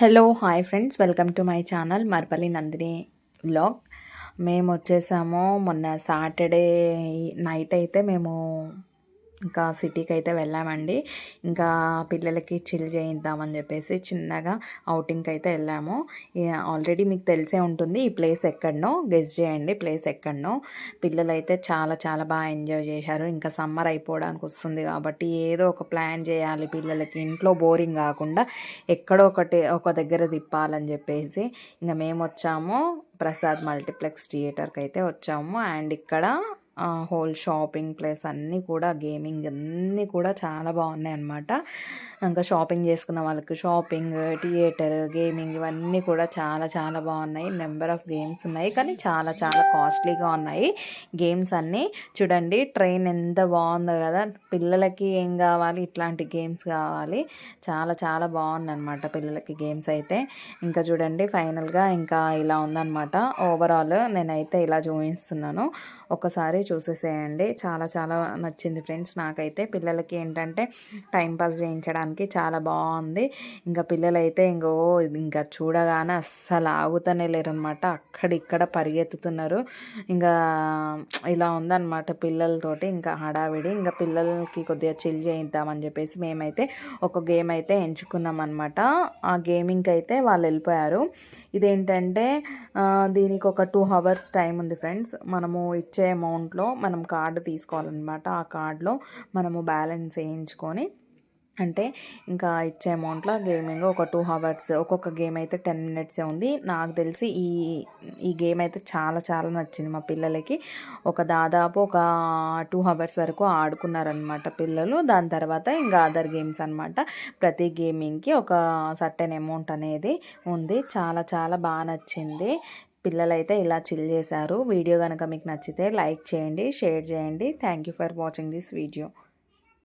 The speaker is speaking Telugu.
Hello hi friends, welcome to my channel Marpalli Nandini vlog. మేము వచ్చేసాము మొన్న సాటర్డే నైట్ అయితే మేము ఇంకా సిటీకి అయితే వెళ్ళామండి. ఇంకా పిల్లలకి చిల్ చేయిద్దామని చెప్పేసి చిన్నగా అవుటింగ్కి అయితే వెళ్ళాము. ఆల్రెడీ మీకు తెలిసే ఉంటుంది ఈ ప్లేస్ ఎక్కడనో, గెస్ చేయండి ప్లేస్ ఎక్కడనో. పిల్లలు అయితే చాలా చాలా బాగా ఎంజాయ్ చేశారు. ఇంకా సమ్మర్ అయిపోవడానికి వస్తుంది కాబట్టి ఏదో ఒక ప్లాన్ చేయాలి పిల్లలకి, ఇంట్లో బోరింగ్ కాకుండా ఎక్కడో ఒక దగ్గర తిప్పాలని చెప్పేసి ఇంకా మేము వచ్చాము ప్రసాద్ మల్టీప్లెక్స్ థియేటర్కి అయితే వచ్చాము. అండ్ ఇక్కడ హోల్ షాపింగ్ ప్లేస్ అన్నీ కూడా, గేమింగ్ అన్నీ కూడా చాలా బాగున్నాయి అన్నమాట. ఇంకా షాపింగ్ చేసుకున్న వాళ్ళకి షాపింగ్, థియేటర్, గేమింగ్ ఇవన్నీ కూడా చాలా చాలా బాగున్నాయి. నెంబర్ ఆఫ్ గేమ్స్ ఉన్నాయి, కానీ చాలా చాలా కాస్ట్లీగా ఉన్నాయి గేమ్స్ అన్నీ. చూడండి ట్రైన్ ఎంత బాగుందో కదా, పిల్లలకి ఏం కావాలి, ఇట్లాంటి గేమ్స్ కావాలి. చాలా చాలా బాగుంది అనమాట పిల్లలకి గేమ్స్ అయితే. ఇంకా చూడండి ఫైనల్గా ఇంకా ఇలా ఉందన్నమాట. ఓవరాల్ నేనైతే ఇలా చూపిస్తున్నాను, ఒకసారి చూసేసేయండి. చాలా చాలా నచ్చింది ఫ్రెండ్స్ నాకైతే. పిల్లలకి ఏంటంటే టైంపాస్ చేయించడానికి చాలా బాగుంది. ఇంకా పిల్లలైతే ఇంకా చూడగానే అస్సలు ఆగుతూనే లేరు అనమాట, అక్కడిక్కడ పరిగెత్తుతున్నారు. ఇంకా ఇలా ఉందన్నమాట పిల్లలతోటి ఇంకా హడావిడి. ఇంకా పిల్లలకి కొద్దిగా చిల్ చేయిద్దామని చెప్పేసి మేమైతే ఒక గేమ్ అయితే ఎంచుకున్నాం అనమాట. ఆ గేమింగ్కి అయితే వాళ్ళు వెళ్ళిపోయారు. ఇదేంటంటే దీనికి ఒక 2 hours టైం ఉంది ఫ్రెండ్స్. మనము ఇచ్చే అమౌంట్లో మనం కార్డు తీసుకోవాలన్నమాట. ఆ కార్డులో మనము బ్యాలెన్స్ వేయించుకొని, అంటే ఇంకా ఇచ్చే అమౌంట్లో గేమింగ్ ఒక 2 hours, ఒక్కొక్క గేమ్ అయితే 10 minutes ఉంది. నాకు తెలిసి ఈ గేమ్ అయితే చాలా చాలా నచ్చింది మా పిల్లలకి. దాదాపు ఒక 2 hours వరకు ఆడుకున్నారనమాట పిల్లలు. దాని తర్వాత ఇంకా అదర్ గేమ్స్ అనమాట. ప్రతి గేమింగ్కి ఒక సర్టెన్ అమౌంట్ అనేది ఉంది. చాలా చాలా బాగా నచ్చింది. పిల్లలైతే ఇలా చిల్ చేశారు. వీడియో కనుక మీకు నచ్చితే లైక్ చేయండి, షేర్ చేయండి. Thank you for watching this video.